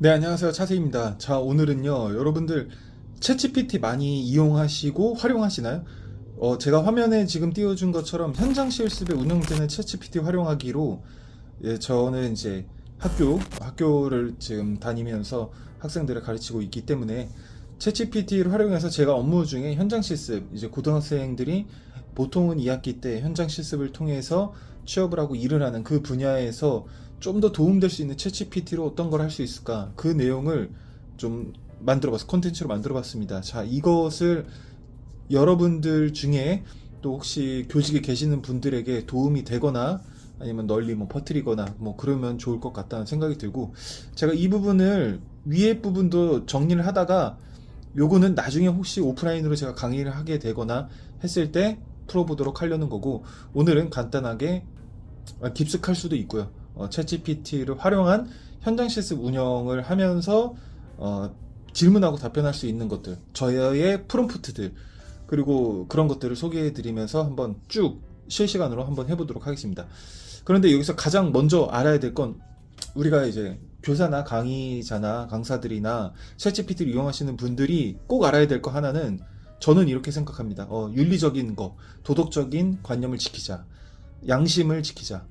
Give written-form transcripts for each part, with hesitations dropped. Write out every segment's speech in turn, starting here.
네, 안녕하세요. 차세입니다. 자, 오늘은요, 여러분들 챗GPT 많이 이용하시고 활용하시나요? 제가 화면에 지금 띄워준 것처럼 현장 실습에 운영되는 챗GPT 활용하기로, 저는 이제 학교를 지금 다니면서 학생들을 가르치고 있기 때문에 챗GPT를 활용해서 제가 업무 중에 현장 실습, 이제 고등학생들이 보통은 2학기 때 현장 실습을 통해서 취업을 하고 일을 하는 그 분야에서 좀 더 도움될 수 있는 챗GPT로 어떤 걸 할 수 있을까? 그 내용을 좀 콘텐츠로 만들어 봤습니다. 자, 이것을 여러분들 중에 또 혹시 교직에 계시는 분들에게 도움이 되거나 아니면 널리 뭐 퍼뜨리거나 뭐 그러면 좋을 것 같다는 생각이 들고, 제가 이 부분을 위에 부분도 정리를 하다가 요거는 나중에 혹시 오프라인으로 제가 강의를 하게 되거나 했을 때 풀어보도록 하려는 거고, 오늘은 간단하게 깊숙할 수도 있고요. 챗GPT를 활용한 현장 실습 운영을 하면서 질문하고 답변할 수 있는 것들, 저의 프롬프트들, 그리고 그런 것들을 소개해 드리면서 한번 쭉 실시간으로 한번 해보도록 하겠습니다. 그런데 여기서 가장 먼저 알아야 될 건, 우리가 이제 교사나 강의자나 강사들이나 챗GPT를 이용하시는 분들이 꼭 알아야 될 거 하나는, 저는 이렇게 생각합니다. 윤리적인 거, 도덕적인 관념을 지키자, 양심을 지키자.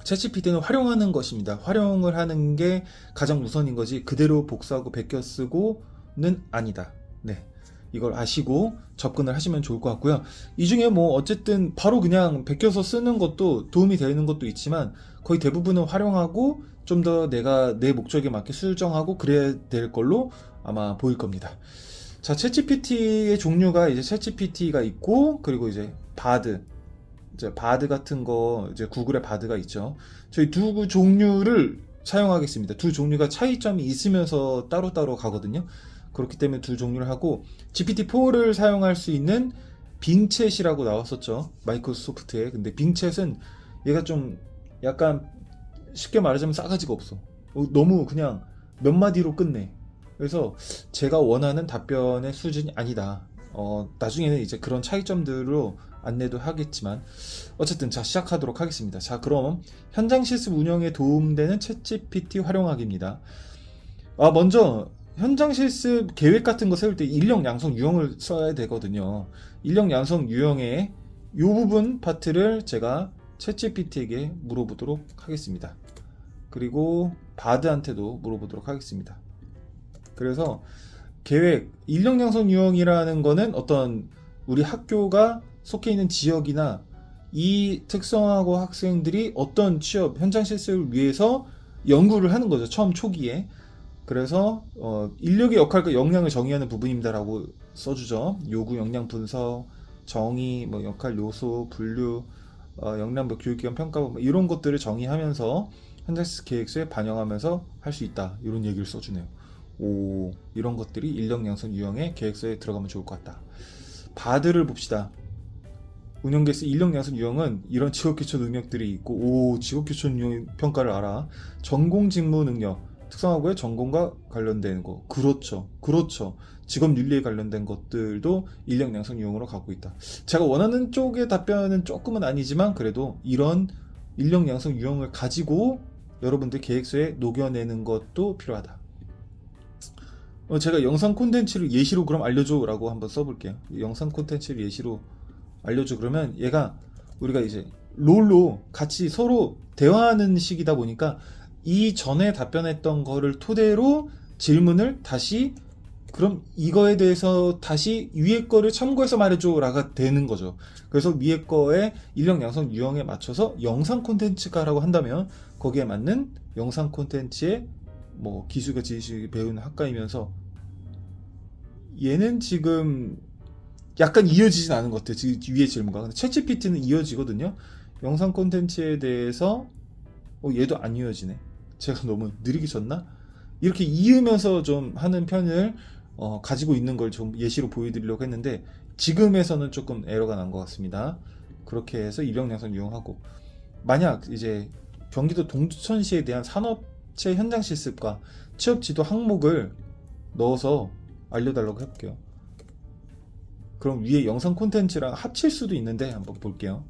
챗GPT는 활용하는 것입니다. 활용을 하는 게 가장 우선인 거지, 그대로 복사하고 베껴 쓰고는 아니다. 네. 이걸 아시고 접근을 하시면 좋을 것 같고요. 이 중에 뭐 어쨌든 바로 그냥 베껴서 쓰는 것도 도움이 되는 것도 있지만, 거의 대부분은 활용하고 좀 더 내가 내 목적에 맞게 수정하고 그래야 될 걸로 아마 보일 겁니다. 자, 챗GPT의 종류가 이제 챗GPT가 있고, 그리고 이제 바드 같은 거, 이제 구글의 바드가 있죠. 저희 두 종류를 사용하겠습니다. 두 종류가 차이점이 있으면서 따로따로 가거든요. 그렇기 때문에 두 종류를 하고, GPT-4를 사용할 수 있는 빙챗이라고 나왔었죠, 마이크로소프트에. 근데 빙챗은 얘가 좀 약간 쉽게 말하자면 싸가지가 없어. 너무 그냥 몇 마디로 끝내. 그래서 제가 원하는 답변의 수준이 아니다. 나중에는 이제 그런 차이점들로 안내도 하겠지만, 어쨌든 자, 시작하도록 하겠습니다. 자, 그럼 현장 실습 운영에 도움되는 챗GPT 활용하기입니다. 먼저 현장 실습 계획 같은 거 세울 때 인력 양성 유형을 써야 되거든요. 인력 양성 유형의 이 부분 파트를 제가 챗GPT에게 물어보도록 하겠습니다. 그리고 바드한테도 물어보도록 하겠습니다. 그래서 계획, 인력 양성 유형이라는 거는 어떤 우리 학교가 속해 있는 지역이나 이 특성화고 학생들이 어떤 취업, 현장 실습을 위해서 연구를 하는 거죠, 처음 초기에. 그래서 인력의 역할과 역량을 정의하는 부분입니다라고 써주죠. 요구, 역량 분석, 정의, 뭐 역할 요소, 분류, 역량, 뭐 교육기관 평가, 뭐 이런 것들을 정의하면서 현장 실습 계획서에 반영하면서 할 수 있다, 이런 얘기를 써주네요. 오, 이런 것들이 인력 양성 유형의 계획서에 들어가면 좋을 것 같다. 바드를 봅시다. 운영계획서 인력 양성 유형은 이런 직업기초 능력들이 있고, 오, 직업기초 능력 평가를 알아. 전공 직무 능력, 특성화고의 전공과 관련된 거. 그렇죠. 직업 윤리에 관련된 것들도 인력 양성 유형으로 갖고 있다. 제가 원하는 쪽의 답변은 조금은 아니지만, 그래도 이런 인력 양성 유형을 가지고 여러분들 계획서에 녹여내는 것도 필요하다. 제가 영상 콘텐츠를 예시로 그럼 알려줘 라고 한번 써볼게요. 영상 콘텐츠를 예시로 알려줘 그러면, 얘가 우리가 이제 롤로 같이 서로 대화하는 식이다 보니까 이 전에 답변했던 거를 토대로 질문을 다시, 그럼 이거에 대해서 다시 위에 거를 참고해서 말해줘 라가 되는 거죠. 그래서 위에 거에 인력 양성 유형에 맞춰서 영상 콘텐츠가라고 한다면, 거기에 맞는 영상 콘텐츠의 뭐 기술과 지식을 배우는 학과이면서, 얘는 지금 약간 이어지진 않은 것 같아요, 위에 질문과. 근데 챗GPT는 이어지거든요. 영상 콘텐츠에 대해서 얘도 안 이어지네. 제가 너무 느리게 쳤나? 이렇게 이으면서 좀 하는 편을 가지고 있는 걸 좀 예시로 보여드리려고 했는데, 지금에서는 조금 에러가 난 것 같습니다. 그렇게 해서 인력 양성 유형하고, 만약 이제 경기도 동두천시에 대한 산업체 현장 실습과 취업 지도 항목을 넣어서 알려달라고 해볼게요. 그럼 위에 영상 콘텐츠랑 합칠 수도 있는데 한번 볼게요.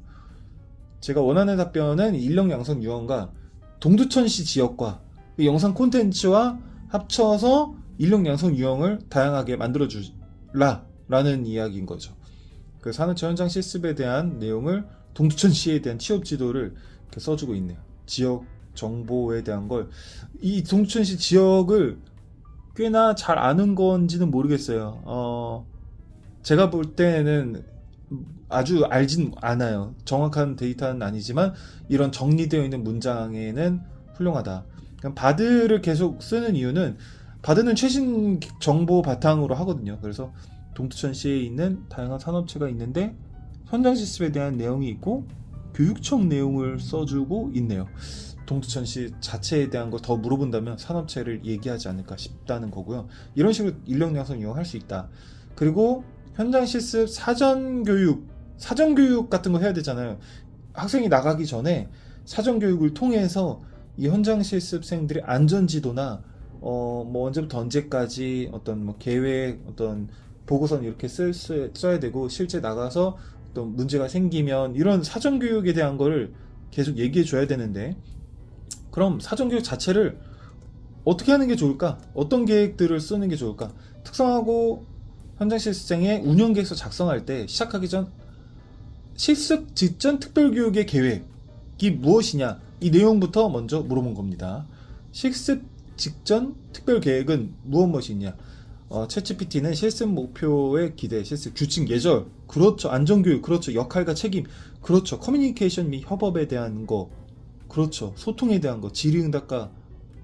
제가 원하는 답변은 인력 양성 유형과 동두천시 지역과 영상 콘텐츠와 합쳐서 인력 양성 유형을 다양하게 만들어주라 라는 이야기인 거죠. 그 산업체 현장 실습에 대한 내용을 동두천시에 대한 취업 지도를 이렇게 써주고 있네요. 지역 정보에 대한 걸, 이 동두천시 지역을 꽤나 잘 아는 건지는 모르겠어요. 제가 볼 때는 아주 알진 않아요. 정확한 데이터는 아니지만 이런 정리되어 있는 문장에는 훌륭하다. 바드를 계속 쓰는 이유는 바드는 최신 정보 바탕으로 하거든요. 그래서 동두천시에 있는 다양한 산업체가 있는데 현장 실습에 대한 내용이 있고 교육청 내용을 써주고 있네요. 동두천시 자체에 대한 거 더 물어본다면 산업체를 얘기하지 않을까 싶다는 거고요. 이런 식으로 인력 양성 이용할 수 있다. 그리고 현장 실습 사전 교육 같은 거 해야 되잖아요. 학생이 나가기 전에 사전 교육을 통해서 이 현장 실습생들의 안전 지도나 뭐 언제부터 언제까지 어떤 뭐 계획, 어떤 보고서는 이렇게 써야 되고 실제 나가서 어떤 문제가 생기면 이런 사전 교육에 대한 거를 계속 얘기해 줘야 되는데, 그럼 사전 교육 자체를 어떻게 하는 게 좋을까? 어떤 계획들을 쓰는 게 좋을까? 특성화고 현장 실습생의 운영 계획서 작성할 때 시작하기 전 실습 직전 특별교육의 계획이 무엇이냐, 이 내용부터 먼저 물어본 겁니다. 실습 직전 특별계획은 무엇이냐? 챗GPT는 실습 목표의 기대, 실습 규칙 예절, 그렇죠. 안전교육, 그렇죠. 역할과 책임, 그렇죠. 커뮤니케이션 및 협업에 대한 거, 그렇죠. 소통에 대한 거, 질의응답과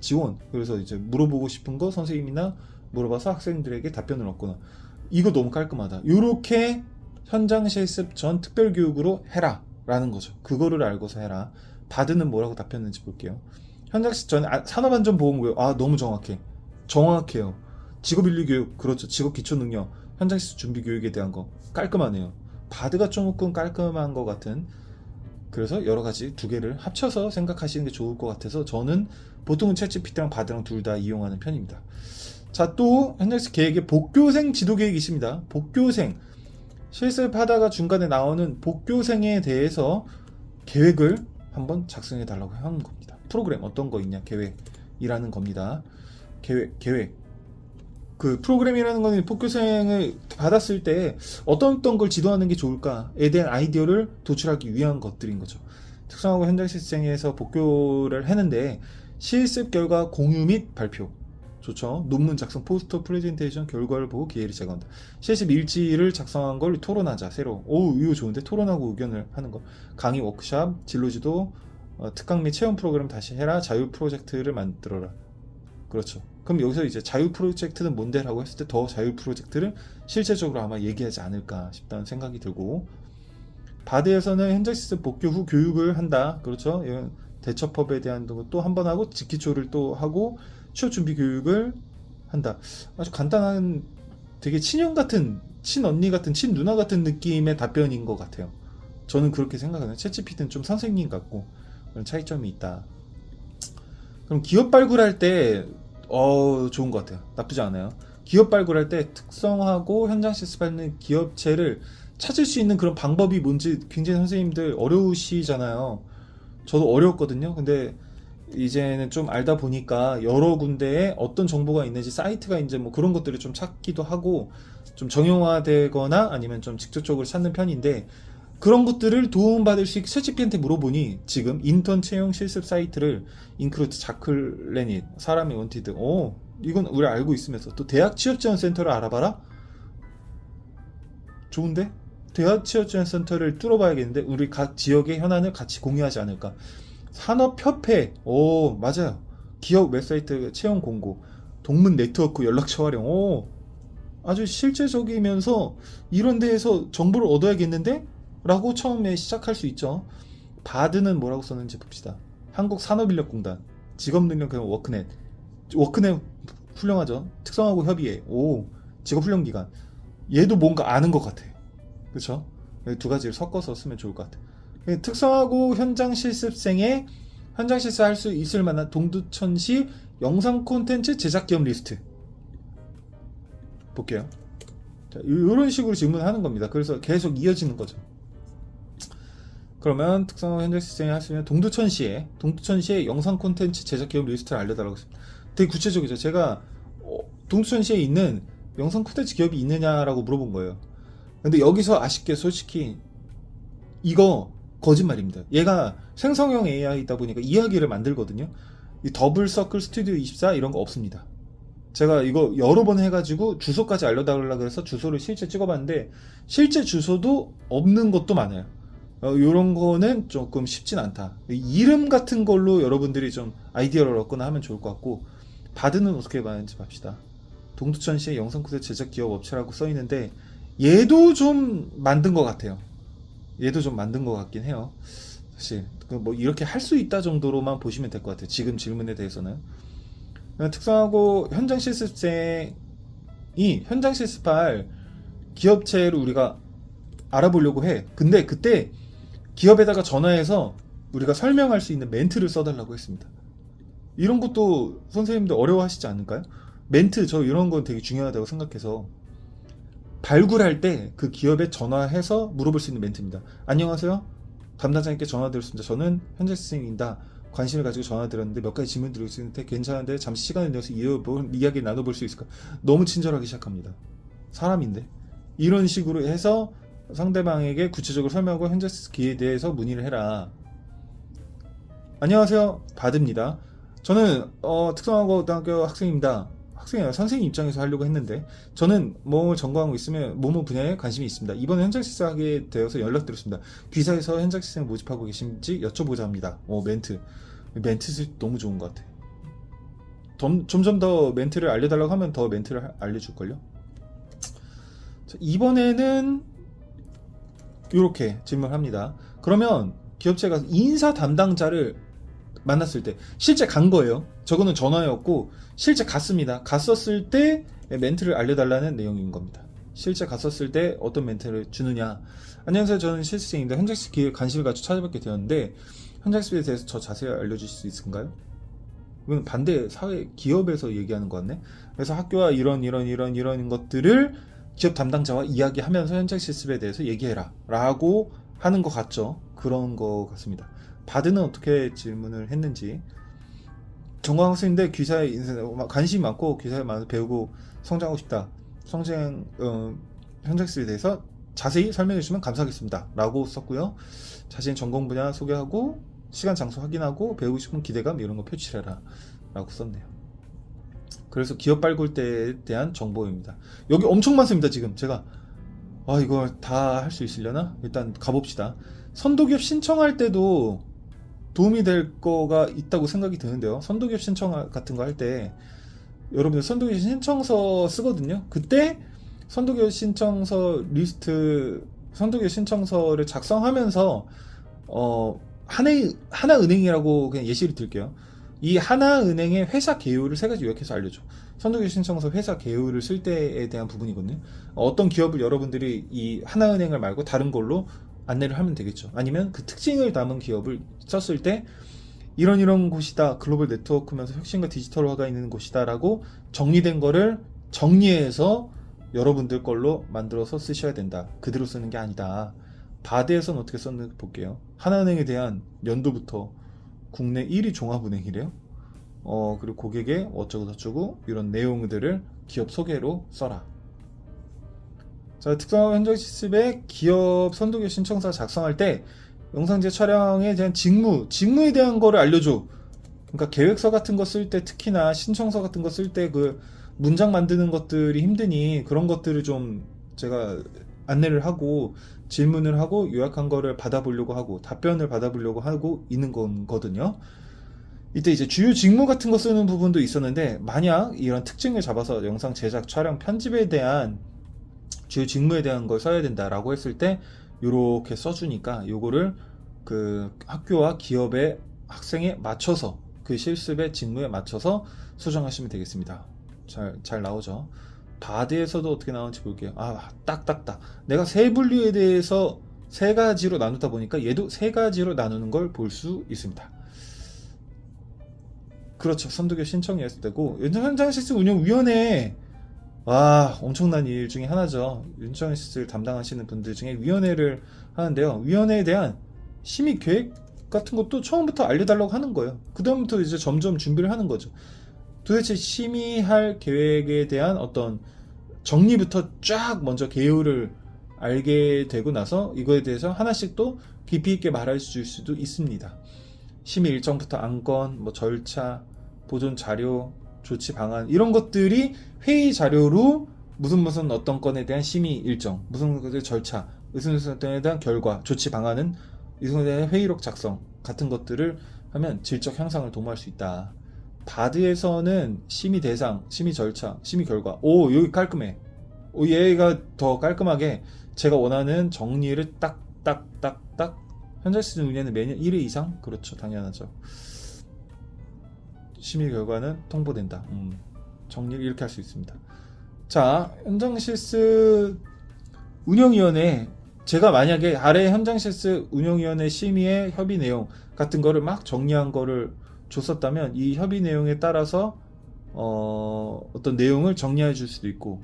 지원. 그래서 이제 물어보고 싶은 거 선생님이나 물어봐서 학생들에게 답변을 얻거나. 이거 너무 깔끔하다. 이렇게 현장 실습 전 특별교육으로 해라 라는 거죠. 그거를 알고서 해라. 바드는 뭐라고 답했는지 볼게요. 현장 실습 전 산업안전보건교육. 너무 정확해요. 직업윤리교육, 그렇죠. 직업기초능력, 현장 실습 준비교육에 대한 거 깔끔하네요. 바드가 조금 깔끔한 것 같은. 그래서 여러 가지 두 개를 합쳐서 생각하시는 게 좋을 것 같아서 저는 보통은 챗GPT랑 바드랑 둘 다 이용하는 편입니다. 자, 또 현장 실습 계획에 복교생 지도 계획이 있습니다. 복교생, 실습하다가 중간에 나오는 복교생에 대해서 계획을 한번 작성해 달라고 하는 겁니다. 프로그램 어떤 거 있냐, 계획이라는 겁니다. 계획. 그 프로그램이라는 건 복교생을 받았을 때 어떤 걸 지도하는 게 좋을까에 대한 아이디어를 도출하기 위한 것들인 거죠. 특성화고 현장 실습생에서 복교를 했는데 실습 결과 공유 및 발표. 좋죠. 논문 작성, 포스터, 프레젠테이션, 결과를 보고 기회를 제공한다. 실습 일지를 작성한 걸 토론하자. 새로. 이거 좋은데? 토론하고 의견을 하는 거. 강의, 워크샵, 진로지도, 특강 및 체험 프로그램 다시 해라. 자유 프로젝트를 만들어라. 그렇죠. 그럼 여기서 이제 자유 프로젝트는 뭔데? 라고 했을 때 더 자유 프로젝트를 실제적으로 아마 얘기하지 않을까 싶다는 생각이 들고, 바드에서는 현장 실습 복교 후 교육을 한다. 그렇죠. 이런 대처법에 대한 것도 한 번 하고 직기초를 또 하고 취업 준비 교육을 한다. 아주 간단한, 되게 친형 같은, 친언니 같은, 친누나 같은 느낌의 답변인 것 같아요. 저는 그렇게 생각하는. 챗GPT는 좀 선생님 같고 그런 차이점이 있다. 그럼 기업 발굴할 때 좋은 것 같아요. 나쁘지 않아요. 기업 발굴할 때 특성화고 현장 실습하는 기업체를 찾을 수 있는 그런 방법이 뭔지 굉장히 선생님들 어려우시잖아요. 저도 어려웠거든요. 근데 이제는 좀 알다 보니까 여러 군데에 어떤 정보가 있는지, 사이트가 이제 뭐 그런 것들을 좀 찾기도 하고 좀 정형화되거나 아니면 좀 직접적으로 찾는 편인데, 그런 것들을 도움받을 수 있게 챗GPT한테 물어보니 지금 인턴 채용 실습 사이트를 인크루트, 자클레닛, 사람의 원티드, 이건 우리 알고 있으면서 또 대학 취업지원센터를 알아봐라? 좋은데? 대학 취업지원센터를 뚫어봐야겠는데 우리 각 지역의 현안을 같이 공유하지 않을까. 산업협회, 맞아요. 기업 웹사이트 채용 공고, 동문 네트워크 연락처 활용, 아주 실제적이면서 이런 데에서 정보를 얻어야겠는데? 라고 처음에 시작할 수 있죠. 바드는 뭐라고 썼는지 봅시다. 한국산업인력공단, 직업능력 교육 워크넷 훌륭하죠. 특성화고 협의회, 직업훈련기관. 얘도 뭔가 아는 것 같아요. 그렇죠? 두 가지를 섞어서 쓰면 좋을 것 같아요. 특성화고 현장 실습생의 현장 실습할 수 있을 만한 동두천시 영상 콘텐츠 제작 기업 리스트 볼게요. 자, 이런 식으로 질문하는 겁니다. 그래서 계속 이어지는 거죠. 그러면 특성화고 현장 실습생이 할 수 있는 동두천시의 영상 콘텐츠 제작 기업 리스트를 알려달라고 했습니다. 되게 구체적이죠. 제가 동두천시에 있는 영상 콘텐츠 기업이 있느냐라고 물어본 거예요. 근데 여기서 아쉽게 솔직히 이거 거짓말입니다. 얘가 생성형 AI이다 보니까 이야기를 만들거든요. 이 더블 서클 스튜디오 24 이런 거 없습니다. 제가 이거 여러 번 해가지고 주소까지 알려달라고 해서 주소를 실제 찍어봤는데 실제 주소도 없는 것도 많아요. 요런 거는 조금 쉽진 않다. 이름 같은 걸로 여러분들이 좀 아이디어를 얻거나 하면 좋을 것 같고, 바드는 어떻게 봤는지 봅시다. 동두천시의 영상 콘텐츠 제작 기업 업체라고 써있는데 얘도 좀 만든 것 같아요. 얘도 좀 만든 것 같긴 해요. 사실 뭐 이렇게 할 수 있다 정도로만 보시면 될 것 같아요. 지금 질문에 대해서는. 특성하고 현장 실습생이 현장 실습할 기업체를 우리가 알아보려고 해. 근데 그때 기업에다가 전화해서 우리가 설명할 수 있는 멘트를 써달라고 했습니다. 이런 것도 선생님들 어려워하시지 않을까요? 멘트, 저 이런 건 되게 중요하다고 생각해서 발굴할 때 그 기업에 전화해서 물어볼 수 있는 멘트입니다. 안녕하세요, 담당자님께 전화드렸습니다. 저는 현장 실습생입니다. 관심을 가지고 전화드렸는데 몇 가지 질문 드리고 있는데 괜찮은데 잠시 시간을 내서 이야기를 나눠볼 수 있을까? 너무 친절하게 시작합니다. 사람인데. 이런 식으로 해서 상대방에게 구체적으로 설명하고 현장 기회에 대해서 문의를 해라. 안녕하세요, 바드입니다. 저는 특성화고등학교 학생입니다. 학생이요, 선생님 입장에서 하려고 했는데 저는 뭐뭐 전공하고 있으면 뭐뭐 분야에 관심이 있습니다. 이번에 현장 실습하게 되어서 연락드렸습니다. 귀사에서 현장 실습 모집하고 계신지 여쭤보자 합니다. 멘트 너무 좋은 것 같아. 점점 더 멘트를 알려달라고 하면 더 멘트를 알려줄걸요. 자, 이번에는 이렇게 질문합니다. 그러면 기업체가 인사 담당자를 만났을 때 실제 간 거예요. 저거는 전화였고 실제 갔습니다. 갔었을 때 멘트를 알려달라는 내용인 겁니다. 실제 갔었을 때 어떤 멘트를 주느냐. 안녕하세요, 저는 실습생입니다. 현장실습 기회에 관심을 가지고 찾아뵙게 되었는데 현장실습에 대해서 저 자세히 알려주실 수 있을까요? 이건 반대 사회 기업에서 얘기하는 것 같네. 그래서 학교와 이런 것들을 기업 담당자와 이야기하면서 현장 실습에 대해서 얘기해라 라고 하는 것 같죠. 그런 것 같습니다. 바드는 어떻게 질문을 했는지. 전공 학생인데 귀사에 관심이 많고 귀사에 많아서 배우고 성장하고 싶다. 현장 실습에 대해서 자세히 설명해 주시면 감사하겠습니다 라고 썼고요. 자신의 전공 분야 소개하고 시간 장소 확인하고 배우고 싶은 기대감 이런 거 표출해라 라고 썼네요. 그래서 기업 발굴대에 대한 정보입니다. 여기 엄청 많습니다. 지금 제가 이거 다 할 수 있으려나? 일단 가봅시다. 선도기업 신청할 때도 도움이 될 거가 있다고 생각이 드는데요. 선도기업 신청 같은 거 할 때 여러분들 선도기업 신청서 쓰거든요. 그때 선도기업 신청서 리스트, 선도기업 신청서를 작성하면서 하나은행이라고 그냥 예시를 들게요. 이 하나은행의 회사 개요를 세 가지 요약해서 알려줘. 선도기업 신청서 회사 개요를 쓸 때에 대한 부분이거든요. 어떤 기업을 여러분들이 이 하나은행을 말고 다른 걸로 안내를 하면 되겠죠. 아니면 그 특징을 담은 기업을 썼을 때 이런 곳이다, 글로벌 네트워크면서 혁신과 디지털화가 있는 곳이다 라고 정리된 거를 정리해서 여러분들 걸로 만들어서 쓰셔야 된다. 그대로 쓰는 게 아니다. 바드에서는 어떻게 썼는지 볼게요. 하나은행에 대한 연도부터 국내 1위 종합은행이래요. 그리고 고객의 어쩌고 저쩌고 이런 내용들을 기업 소개로 써라. 자, 특성화 현장 실습에 기업 선도기업 신청서 작성할 때 영상제 촬영에 대한 직무에 대한 거를 알려줘. 그러니까 계획서 같은 거 쓸 때, 특히나 신청서 같은 거 쓸 때 그 문장 만드는 것들이 힘드니 그런 것들을 좀 제가 안내를 하고 질문을 하고 요약한 거를 받아보려고 하고 답변을 받아보려고 하고 있는 거거든요. 이때 이제 주요 직무 같은 거 쓰는 부분도 있었는데, 만약 이런 특징을 잡아서 영상 제작, 촬영, 편집에 대한 주요 직무에 대한 걸 써야 된다라고 했을 때 요렇게 써주니까 요거를 그 학교와 기업의 학생에 맞춰서 그 실습의 직무에 맞춰서 수정하시면 되겠습니다. 잘 나오죠. 바드에서도 어떻게 나오는지 볼게요. 딱딱딱. 내가 세 분류에 대해서 세 가지로 나누다 보니까 얘도 세 가지로 나누는 걸 볼 수 있습니다. 그렇죠. 선도기업 신청이었을 때고, 현장 실습 운영위원회, 엄청난 일 중에 하나죠. 현장 실습을 담당하시는 분들 중에 위원회를 하는데요. 위원회에 대한 심의 계획 같은 것도 처음부터 알려달라고 하는 거예요. 그 다음부터 이제 점점 준비를 하는 거죠. 도대체 심의할 계획에 대한 어떤 정리부터 쫙 먼저 개요를 알게 되고 나서 이거에 대해서 하나씩 또 깊이 있게 말할 수도 있습니다. 심의 일정부터 안건, 뭐 절차, 보존 자료, 조치 방안 이런 것들이 회의 자료로 무슨 어떤 건에 대한 심의 일정, 무슨 것의 절차, 무슨 건에 대한 결과, 조치 방안은 이것에 대한 회의록 작성 같은 것들을 하면 질적 향상을 도모할 수 있다. 바드에서는 심의 대상, 심의 절차, 심의 결과. 오, 여기 깔끔해. 오, 얘가 더 깔끔하게 제가 원하는 정리를 딱딱딱딱. 현장 시즌 운영은 매년 1회 이상? 그렇죠, 당연하죠. 심의 결과는 통보된다. 정리를 이렇게 할 수 있습니다. 자, 현장 실습 운영위원회, 제가 만약에 아래 현장 실습 운영위원회 심의의 협의 내용 같은 거를 막 정리한 거를 줬었다면 이 협의 내용에 따라서 어떤 내용을 정리해 줄 수도 있고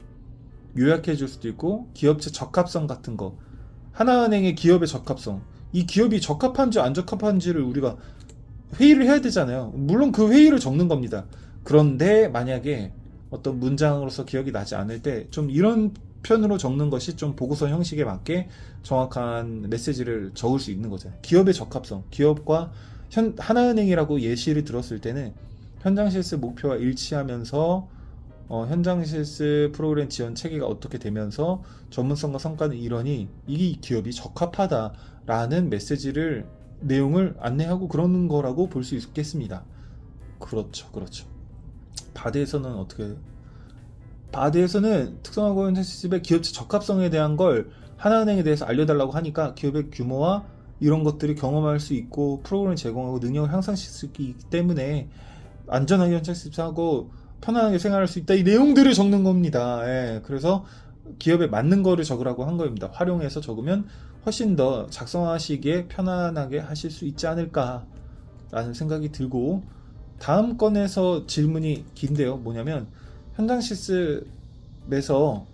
요약해 줄 수도 있고 기업체 적합성 같은 거, 하나은행의 기업의 적합성, 이 기업이 적합한지 안 적합한지를 우리가 회의를 해야 되잖아요. 물론 그 회의를 적는 겁니다. 그런데 만약에 어떤 문장으로서 기억이 나지 않을 때 좀 이런 편으로 적는 것이 좀 보고서 형식에 맞게 정확한 메시지를 적을 수 있는 거잖아요. 기업의 적합성, 기업과 하나은행이라고 예시를 들었을 때는 현장 실습 목표와 일치하면서 현장 실습 프로그램 지원 체계가 어떻게 되면서 전문성과 성과는 이러니 이 기업이 적합하다라는 메시지를 내용을 안내하고 그러는 거라고 볼 수 있겠습니다. 그렇죠. 바드에서는 어떻게? 바드에서는 특성화고 현장 실습의 기업체 적합성에 대한 걸 하나은행에 대해서 알려달라고 하니까 기업의 규모와 이런 것들을 경험할 수 있고 프로그램을 제공하고 능력을 향상시킬 수 있기 때문에 안전하게 현장 실습하고 편안하게 생활할 수 있다. 이 내용들을 적는 겁니다. 예, 그래서 기업에 맞는 거를 적으라고 한 겁니다. 활용해서 적으면 훨씬 더 작성하시기에 편안하게 하실 수 있지 않을까라는 생각이 들고, 다음 건에서 질문이 긴데요. 뭐냐면 현장 실습에서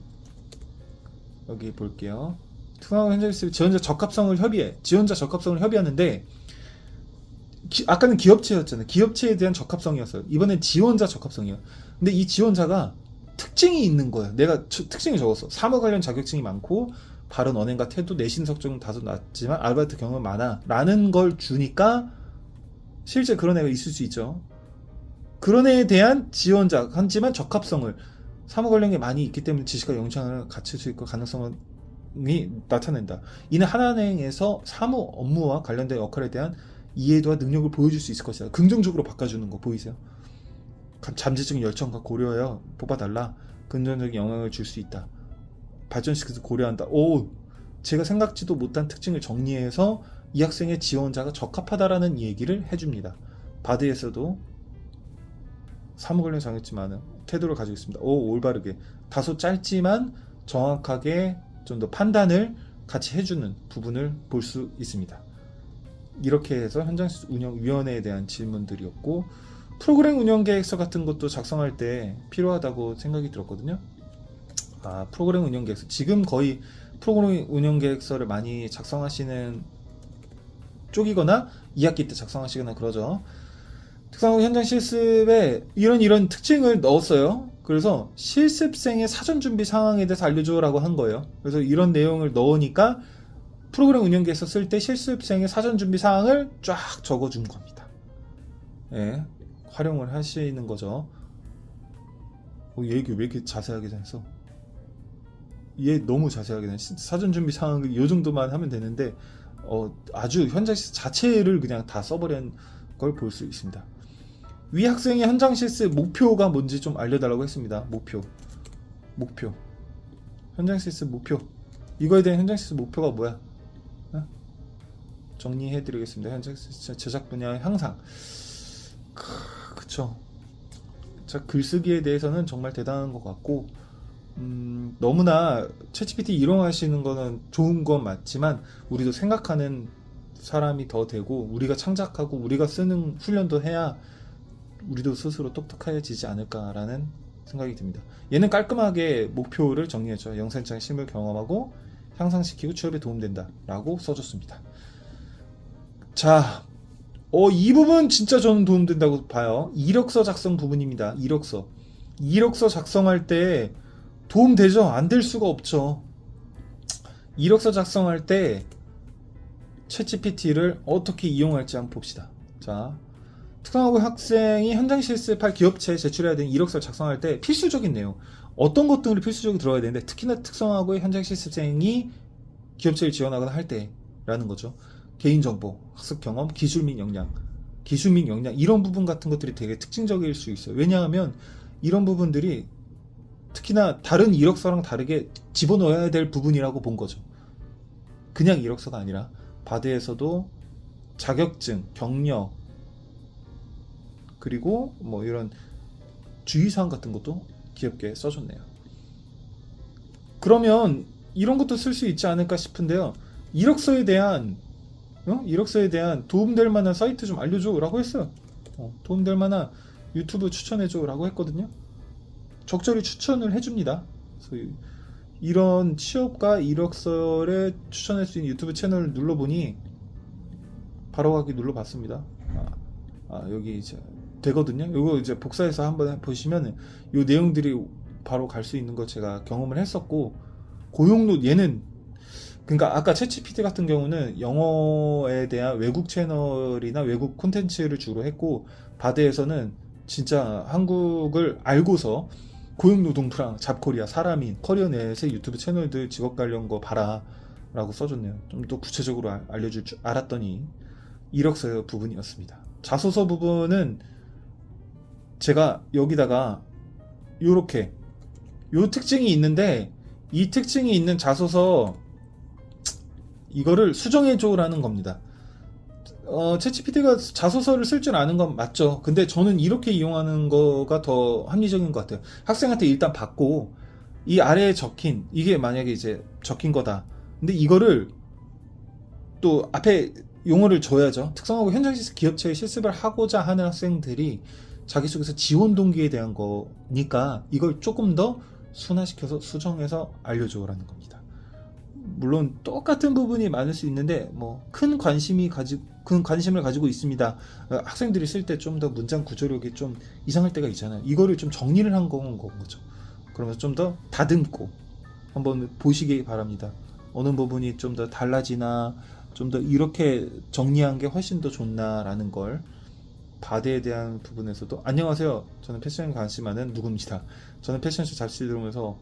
여기 볼게요. 특성화고 현장 실습 지원자 적합성을 협의하는데 아까는 기업체였잖아요. 기업체에 대한 적합성이었어요. 이번엔 지원자 적합성이에요. 근데 이 지원자가 특징이 있는 거예요. 내가 특징을 적었어. 사무 관련 자격증이 많고 바른 언행과 태도, 내신 성적은 다소 낮지만 아르바이트 경험은 많아 라는 걸 주니까 실제 그런 애가 있을 수 있죠. 그런 애에 대한 지원자, 하지만 적합성을 사무 관련이 많이 있기 때문에 지식과 영향을 갖출 수 있고 가능성이 나타낸다. 이는 하나은행에서 사무 업무와 관련된 역할에 대한 이해도와 능력을 보여줄 수 있을 것이다. 긍정적으로 바꿔주는 거 보이세요? 잠재적인 열정과 고려하여 뽑아달라. 긍정적인 영향을 줄 수 있다. 발전시켜서 고려한다. 오, 제가 생각지도 못한 특징을 정리해서 이 학생의 지원자가 적합하다라는 얘기를 해줍니다. 바드에서도 사무 관련 자격증 많은 태도를 가지고 있습니다. 오, 올바르게 다소 짧지만 정확하게 좀 더 판단을 같이 해주는 부분을 볼 수 있습니다. 이렇게 해서 현장 운영위원회에 대한 질문들이었고, 프로그램 운영 계획서 같은 것도 작성할 때 필요하다고 생각이 들었거든요. 프로그램 운영 계획서, 지금 거의 프로그램 운영 계획서를 많이 작성하시는 쪽이거나 2학기 때 작성하시거나 그러죠. 특성화고 현장 실습에 이런 특징을 넣었어요. 그래서 실습생의 사전 준비 상황에 대해서 알려줘 라고 한 거예요. 그래서 이런 내용을 넣으니까 프로그램 운영 계획서 쓸 때 실습생의 사전 준비 사항을 쫙 적어준 겁니다. 예, 활용을 하시는 거죠. 얘기 왜 이렇게 자세하게 했어? 얘 너무 자세하게 해. 사전 준비 사항을 이 정도만 하면 되는데 아주 현장 실습 자체를 그냥 다 써버린 걸 볼 수 있습니다. 위 학생의 현장 실습 목표가 뭔지 좀 알려달라고 했습니다. 목표. 현장 실습 목표. 이거에 대한 현장 실습 목표가 뭐야? 정리해드리겠습니다. 현장 실습 제작 분야 향상. 그쵸. 자, 글쓰기에 대해서는 정말 대단한 것 같고, 너무나 챗GPT 이용하시는 거는 좋은 건 맞지만 우리도 생각하는 사람이 더 되고 우리가 창작하고 우리가 쓰는 훈련도 해야 우리도 스스로 똑똑해지지 않을까라는 생각이 듭니다. 얘는 깔끔하게 목표를 정리했죠. 영상장 실물 경험하고 향상시키고 취업에 도움된다 라고 써줬습니다. 자, 이 부분 진짜 저는 도움된다고 봐요. 이력서 작성 부분입니다. 이력서 작성할 때 도움되죠? 안 될 수가 없죠. 이력서 작성할 때 챗GPT를 어떻게 이용할지 한번 봅시다. 자, 특성화고 학생이 현장 실습할 기업체에 제출해야 되는 이력서를 작성할 때 필수적인 내용, 어떤 것들이 필수적으로 들어가야 되는데, 특히나 특성화고의 현장 실습생이 기업체를 지원하거나 할 때라는 거죠. 개인정보, 학습 경험, 기술 및 역량 이런 부분 같은 것들이 되게 특징적일 수 있어요. 왜냐하면 이런 부분들이 특히나 다른 이력서랑 다르게 집어넣어야 될 부분이라고 본 거죠. 그냥 이력서가 아니라 바드에서도 자격증, 경력, 그리고 뭐 이런 주의사항 같은 것도 귀엽게 써줬네요. 그러면 이런 것도 쓸 수 있지 않을까 싶은데요. 이력서에 대한 도움될 만한 사이트 좀 알려줘 라고 했어요. 도움될 만한 유튜브 추천해줘 라고 했거든요. 적절히 추천을 해줍니다. 그래서 이런 취업과 이력서를 추천할 수 있는 유튜브 채널을 눌러보니 바로 가기 눌러봤습니다. 여기 이제 되거든요. 이거 이제 복사해서 한번 보시면 이 내용들이 바로 갈 수 있는 거 제가 경험을 했었고, 고용노 얘는 그러니까 아까 챗GPT 같은 경우는 영어에 대한 외국 채널이나 외국 콘텐츠를 주로 했고, 바드에서는 진짜 한국을 알고서 고용노동부랑 잡코리아, 사람인, 커리어넷의 유튜브 채널들 직업 관련 거 봐라 라고 써줬네요. 좀 더 구체적으로 알려줄 줄 알았더니 이력서 부분이었습니다. 자소서 부분은 제가 여기다가 요렇게 요 특징이 있는데, 이 특징이 있는 자소서 이거를 수정해줘 라는 겁니다. 챗GPT가 자소서를 쓸 줄 아는 건 맞죠. 근데 저는 이렇게 이용하는 거가 더 합리적인 것 같아요. 학생한테 일단 받고 이 아래에 적힌, 이게 만약에 이제 적힌 거다. 근데 이거를 또 앞에 용어를 줘야죠. 특성화고 현장 실습 기업체에 실습을 하고자 하는 학생들이 자기소개서 지원 동기에 대한 거니까 이걸 조금 더 순화시켜서 수정해서 알려줘라는 겁니다. 물론 똑같은 부분이 많을 수 있는데 뭐 큰 관심을 가지고 있습니다. 학생들이 쓸 때 좀 더 문장 구조력이 좀 이상할 때가 있잖아요. 이거를 좀 정리를 한 거죠. 그러면서 좀 더 다듬고 한번 보시기 바랍니다. 어느 부분이 좀 더 달라지나, 좀 더 이렇게 정리한 게 훨씬 더 좋나라는 걸. 바드에 대한 부분에서도 안녕하세요. 저는 패션에 관심 많은 누구입니다. 저는 패션쇼 잡지 들으면서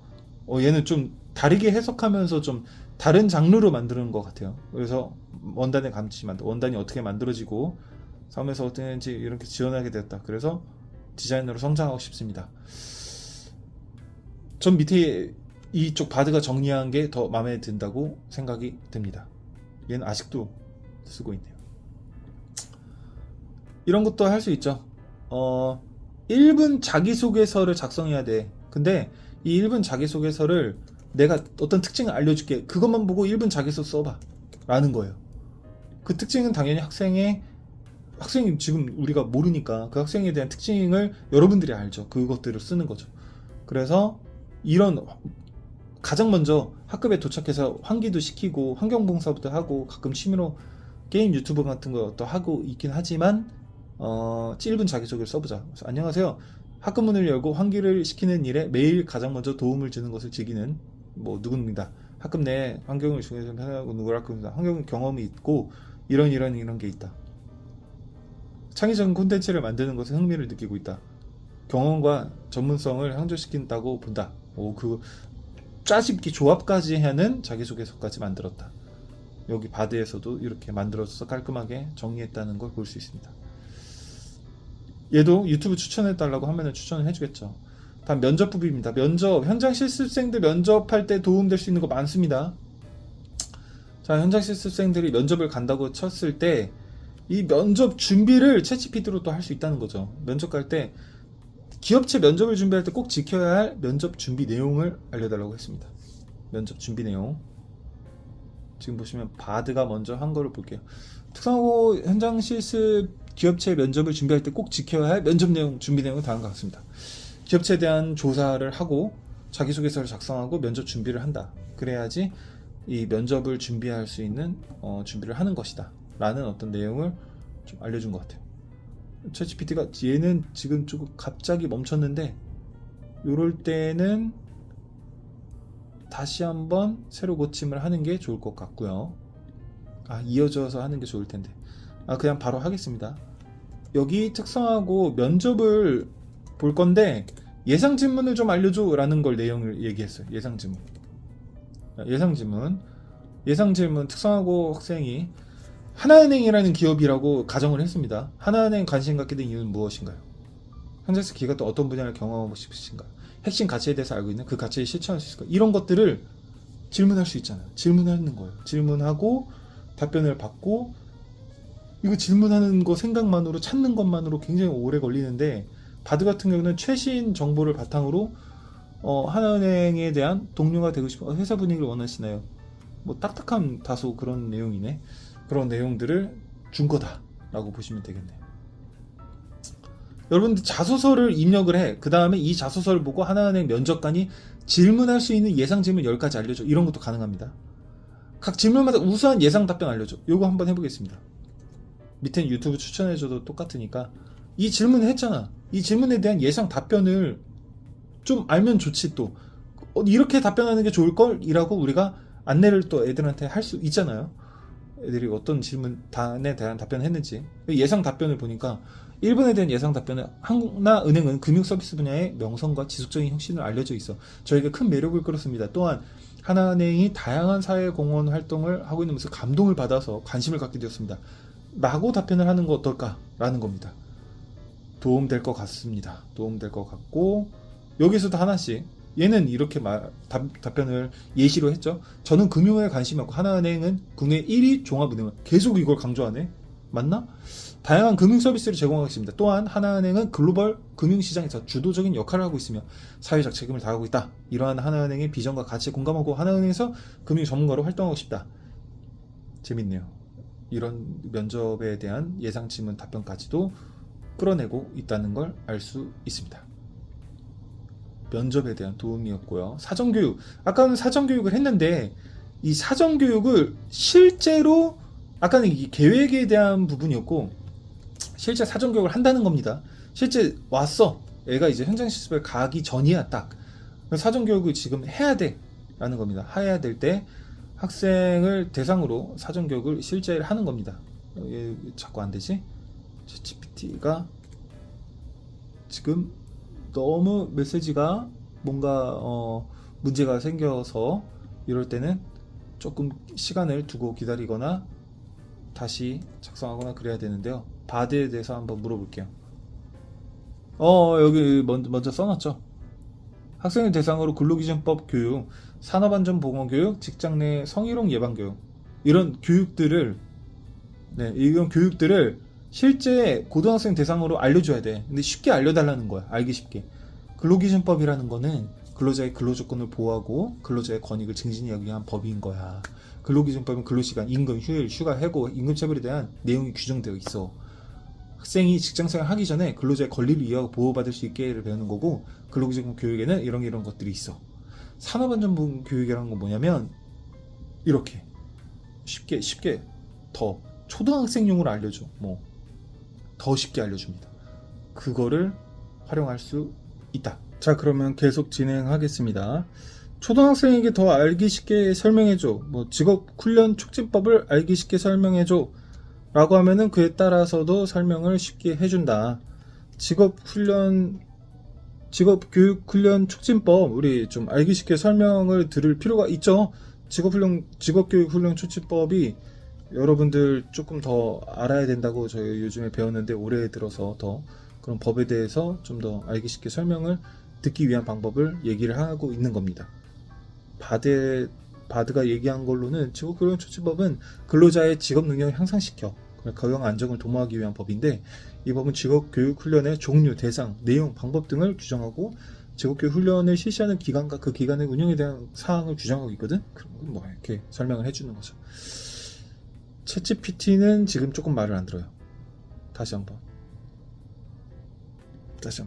얘는 좀 다르게 해석하면서 좀 다른 장르로 만드는 것 같아요. 그래서 원단의 감치만, 원단이 어떻게 만들어지고 삶에서 어떻게든지 이렇게 지원하게 되었다. 그래서 디자이너로 성장하고 싶습니다. 전 밑에 이쪽 바드가 정리한 게 더 마음에 든다고 생각이 듭니다. 얘는 아직도 쓰고 있네요. 이런 것도 할 수 있죠. 1분 자기소개서를 작성해야 돼. 근데 이 1분 자기소개서를 내가 어떤 특징을 알려줄게. 그것만 보고 1분 자기소개 써봐. 라는 거예요. 그 특징은 당연히 학생이 지금 우리가 모르니까 그 학생에 대한 특징을 여러분들이 알죠. 그것들을 쓰는 거죠. 그래서 이런 가장 먼저 학급에 도착해서 환기도 시키고 환경봉사부터 하고 가끔 취미로 게임 유튜버 같은 것도 하고 있긴 하지만 1분 자기소개를 써보자. 그래서 안녕하세요. 학급문을 열고 환기를 시키는 일에 매일 가장 먼저 도움을 주는 것을 즐기는 누구입니다. 학급 내 환경을 중에서 편하고 누구랄 겁니다. 환경 경험이 있고 이런 게 있다. 창의적인 콘텐츠를 만드는 것에 흥미를 느끼고 있다. 경험과 전문성을 향조시킨다고 본다. 그 짜집기 조합까지 하는 자기소개서까지 만들었다. 여기 바드에서도 이렇게 만들어서 깔끔하게 정리했다는 걸 볼 수 있습니다. 얘도 유튜브 추천해달라고 하면 추천을 해주겠죠. 다음 면접 부분입니다. 현장 실습생들 면접할 때 도움될 수 있는 거 많습니다. 자, 현장 실습생들이 면접을 간다고 쳤을 때 이 면접 준비를 챗GPT로 또 할 수 있다는 거죠. 면접 갈 때 기업체 면접을 준비할 때 꼭 지켜야 할 면접 준비 내용을 알려달라고 했습니다. 면접 준비 내용. 지금 보시면 바드가 먼저 한 거를 볼게요. 특성화고 현장 실습 기업체 면접을 준비할 때 꼭 지켜야 할 면접 내용, 준비 내용은 다음과 같습니다. 기업체에 대한 조사를 하고 자기소개서를 작성하고 면접 준비를 한다. 그래야지 이 면접을 준비할 수 있는 준비를 하는 것이다. 라는 어떤 내용을 좀 알려준 것 같아요. 챗GPT가 얘는 지금 조금 갑자기 멈췄는데 요럴 때는 다시 한번 새로 고침을 하는 게 좋을 것 같고요. 이어져서 하는 게 좋을 텐데. 그냥 바로 하겠습니다. 여기 특성하고 면접을 볼 건데 예상 질문을 좀 알려줘 라는 걸 내용을 얘기했어요. 예상 질문. 예상 질문 특성하고 학생이 하나은행이라는 기업이라고 가정을 했습니다. 하나은행 관심 갖게 된 이유는 무엇인가요? 현재서 기가 또 어떤 분야를 경험하고 싶으신가요? 핵심 가치에 대해서 알고 있는 그 가치를 실천할 수 있을까요? 이런 것들을 질문할 수 있잖아요. 질문하는 거예요. 질문하고 답변을 받고, 이거 질문하는 거 생각만으로 찾는 것만으로 굉장히 오래 걸리는데, 바드 같은 경우는 최신 정보를 바탕으로 하나은행에 대한 동료가 되고 싶어 회사 분위기를 원하시나요? 뭐 딱딱한 다소 그런 내용이네. 그런 내용들을 준 거다라고 보시면 되겠네요. 여러분들 자소서를 입력을 해. 그 다음에 이 자소서를 보고 하나은행 면접관이 질문할 수 있는 예상 질문 10가지 알려줘. 이런 것도 가능합니다. 각 질문마다 우수한 예상 답변 알려줘. 요거 한번 해보겠습니다. 밑에 유튜브 추천해줘도 똑같으니까 이 질문을 했잖아. 이 질문에 대한 예상 답변을 좀 알면 좋지. 또 이렇게 답변하는 게 좋을걸? 이라고 우리가 안내를 또 애들한테 할 수 있잖아요. 애들이 어떤 질문에 대한 답변을 했는지. 예상 답변을 보니까 1번에 대한 예상 답변은 하나은행은 금융서비스 분야의 명성과 지속적인 혁신을 알려져 있어 저에게 큰 매력을 끌었습니다. 또한 하나은행이 다양한 사회공헌 활동을 하고 있는 모습에 감동을 받아서 관심을 갖게 되었습니다. 라고 답변을 하는 거 어떨까? 라는 겁니다. 도움될 것 같습니다. 도움될 것 같고, 여기서도 하나씩 얘는 이렇게 답변을 예시로 했죠. 저는 금융에 관심이 없고 하나은행은 국내 1위 종합은행을, 계속 이걸 강조하네. 맞나? 다양한 금융 서비스를 제공하겠습니다. 또한 하나은행은 글로벌 금융시장에서 주도적인 역할을 하고 있으며 사회적 책임을 다하고 있다. 이러한 하나은행의 비전과 가치에 공감하고 하나은행에서 금융 전문가로 활동하고 싶다. 재밌네요. 이런 면접에 대한 예상 질문 답변까지도 끌어내고 있다는 걸 알 수 있습니다. 면접에 대한 도움이었고요. 사전교육. 아까는 사전교육을 했는데 이 사전교육을 실제로 아까는 이 계획에 대한 부분이었고 실제 사전교육을 한다는 겁니다. 실제 왔어. 애가 이제 현장 실습을 가기 전이야 딱. 사전교육을 지금 해야 돼 라는 겁니다. 해야 될 때 학생을 대상으로 사전교육을 실제 하는 겁니다. 왜 자꾸 안 되지? 챗GPT가 지금 너무 메시지가 뭔가 문제가 생겨서 이럴 때는 조금 시간을 두고 기다리거나 다시 작성하거나 그래야 되는데요. 바드에 대해서 한번 물어볼게요. 여기 먼저 써놨죠. 학생을 대상으로 근로기준법 교육, 산업안전보건교육, 직장 내 성희롱 예방교육, 이런 교육들을 실제 고등학생 대상으로 알려줘야 돼. 근데 쉽게 알려달라는 거야. 알기 쉽게. 근로기준법이라는 거는 근로자의 근로조건을 보호하고 근로자의 권익을 증진하기 위한 법인 거야. 근로기준법은 근로시간, 임금, 휴일, 휴가, 해고, 임금체불에 대한 내용이 규정되어 있어. 학생이 직장생활 하기 전에 근로자의 권리를 이해하고 보호받을 수 있게를 배우는 거고, 근로기준법 교육에는 이런 것들이 있어. 산업안전보건 교육이라는 건 뭐냐면 이렇게 쉽게 더 초등학생용으로 알려줘. 더 쉽게 알려줍니다. 그거를 활용할 수 있다. 자, 그러면 계속 진행하겠습니다. 초등학생에게 더 알기 쉽게 설명해줘. 직업훈련 촉진법을 알기 쉽게 설명해줘. 라고 하면은 그에 따라서도 설명을 쉽게 해준다. 직업교육훈련 촉진법, 우리 좀 알기 쉽게 설명을 들을 필요가 있죠. 직업교육훈련 촉진법이 여러분들 조금 더 알아야 된다고 저희 요즘에 배웠는데, 올해 들어서 더 그런 법에 대해서 좀 더 알기 쉽게 설명을 듣기 위한 방법을 얘기를 하고 있는 겁니다. 바드가 얘기한 걸로는 직업교육 촉진법은 근로자의 직업 능력을 향상시켜 고용 안정을 도모하기 위한 법인데, 이 법은 직업교육 훈련의 종류, 대상, 내용, 방법 등을 규정하고 직업교육 훈련을 실시하는 기간과 그 기간의 운영에 대한 사항을 규정하고 있거든. 그런 건 이렇게 설명을 해주는 거죠. 챗GPT는 지금 조금 말을 안 들어요. 다시 한번 이렇게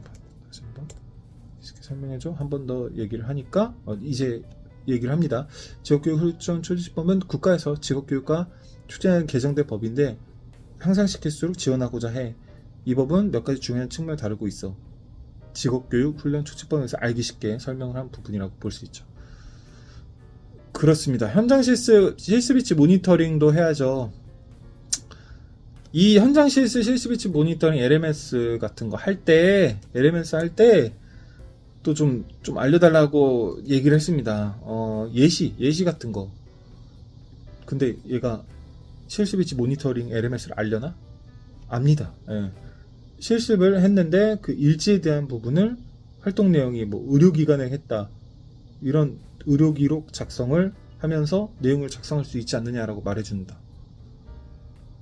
설명해줘. 한 번 더 얘기를 하니까 이제 얘기를 합니다. 직업교육 훈련 촉진법은 국가에서 직업교육과 축제하는 개정된 법인데, 향상시킬수록 지원하고자 해. 이 법은 몇 가지 중요한 측면을 다루고 있어. 직업교육, 훈련, 초치법에서 알기 쉽게 설명을 한 부분이라고 볼 수 있죠. 그렇습니다. 현장 실습위치 모니터링도 해야죠. 이 현장 실습위치 모니터링 LMS 같은 거 할 때, LMS 할 때, 또 좀 알려달라고 얘기를 했습니다. 예시 같은 거. 근데 얘가 실습위치 모니터링 LMS를 알려나? 압니다. 예. 실습을 했는데 그 일지에 대한 부분을 활동 내용이 뭐 의료기관에 했다. 이런 의료기록 작성을 하면서 내용을 작성할 수 있지 않느냐라고 말해준다.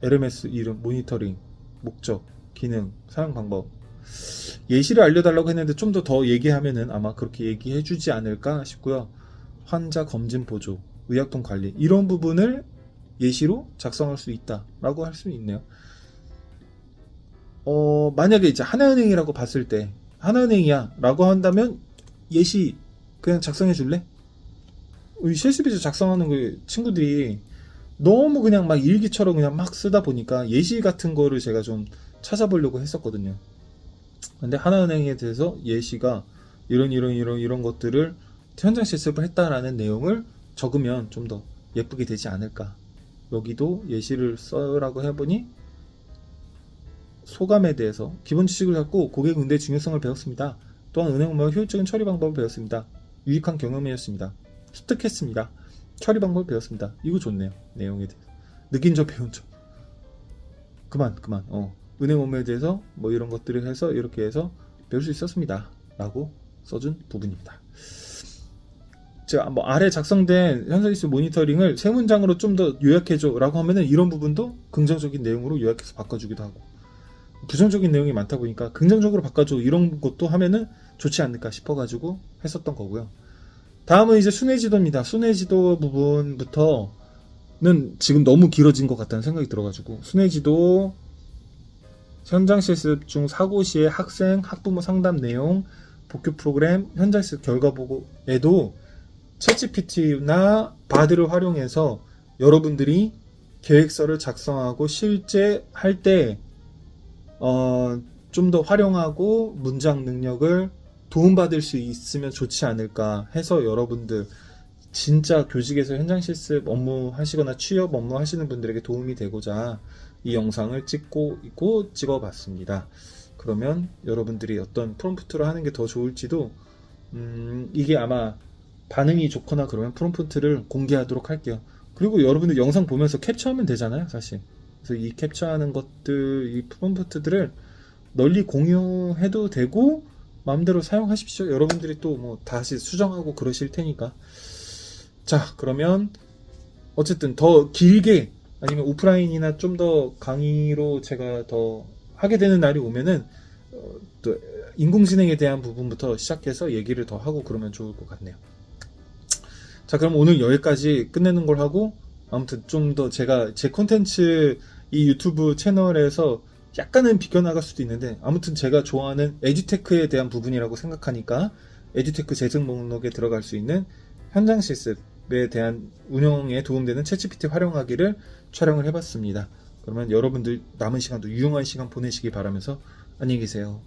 LMS 이름, 모니터링, 목적, 기능, 사용 방법. 예시를 알려달라고 했는데 좀 더 얘기하면은 아마 그렇게 얘기해주지 않을까 싶고요. 환자 검진 보조, 의약품 관리 이런 부분을 예시로 작성할 수 있다라고 할 수 있네요. 만약에 이제 하나은행이라고 봤을 때 하나은행이야 라고 한다면 예시 그냥 작성해 줄래? 실습에서 작성하는 그 친구들이 너무 그냥 막 일기처럼 그냥 막 쓰다 보니까 예시 같은 거를 제가 좀 찾아보려고 했었거든요. 근데 하나은행에 대해서 예시가 이런 것들을 현장 실습을 했다라는 내용을 적으면 좀 더 예쁘게 되지 않을까. 여기도 예시를 써라고 해보니 소감에 대해서 기본 지식을 갖고 고객 응대 중요성을 배웠습니다. 또한 은행 업무와 효율적인 처리 방법을 배웠습니다. 유익한 경험이었습니다. 습득했습니다. 처리 방법을 배웠습니다. 이거 좋네요. 내용에 대해서 느낀 점 배운 점. 그만. 은행 업무에 대해서 뭐 이런 것들을 해서 이렇게 해서 배울 수 있었습니다. 라고 써준 부분입니다. 제가 뭐 아래 작성된 현장 실습 모니터링을 세 문장으로 좀 더 요약해줘 라고 하면은 이런 부분도 긍정적인 내용으로 요약해서 바꿔주기도 하고, 부정적인 내용이 많다 보니까 긍정적으로 바꿔줘 이런 것도 하면은 좋지 않을까 싶어가지고 했었던 거고요. 다음은 이제 순회지도입니다. 순회지도 부분부터는 지금 너무 길어진 것 같다는 생각이 들어가지고, 순회지도 현장 실습 중 사고 시의 학생, 학부모 상담 내용, 복교 프로그램, 현장 실습 결과 보고에도 챗GPT나 바드를 활용해서 여러분들이 계획서를 작성하고 실제 할 때 좀 더 활용하고 문장 능력을 도움받을 수 있으면 좋지 않을까 해서 여러분들 진짜 교직에서 현장 실습 업무 하시거나 취업 업무 하시는 분들에게 도움이 되고자 이 영상을 찍고 있고 찍어봤습니다. 그러면 여러분들이 어떤 프롬프트를 하는 게 더 좋을지도 이게 아마 반응이 좋거나 그러면 프롬프트를 공개하도록 할게요. 그리고 여러분들 영상 보면서 캡처하면 되잖아요, 사실. 그래서 이 캡처하는 것들, 이 프롬프트들을 널리 공유해도 되고 마음대로 사용하십시오. 여러분들이 또 뭐 다시 수정하고 그러실 테니까. 자, 그러면 어쨌든 더 길게 아니면 오프라인이나 좀 더 강의로 제가 더 하게 되는 날이 오면은 또 인공지능에 대한 부분부터 시작해서 얘기를 더 하고 그러면 좋을 것 같네요. 자, 그럼 오늘 여기까지 끝내는 걸 하고, 아무튼 좀 더 제가 제 콘텐츠 이 유튜브 채널에서 약간은 비껴나갈 수도 있는데, 아무튼 제가 좋아하는 에듀테크에 대한 부분이라고 생각하니까 에듀테크 재생 목록에 들어갈 수 있는 현장 실습에 대한 운영에 도움되는 챗GPT 활용하기를 촬영을 해봤습니다. 그러면 여러분들 남은 시간도 유용한 시간 보내시기 바라면서 안녕히 계세요.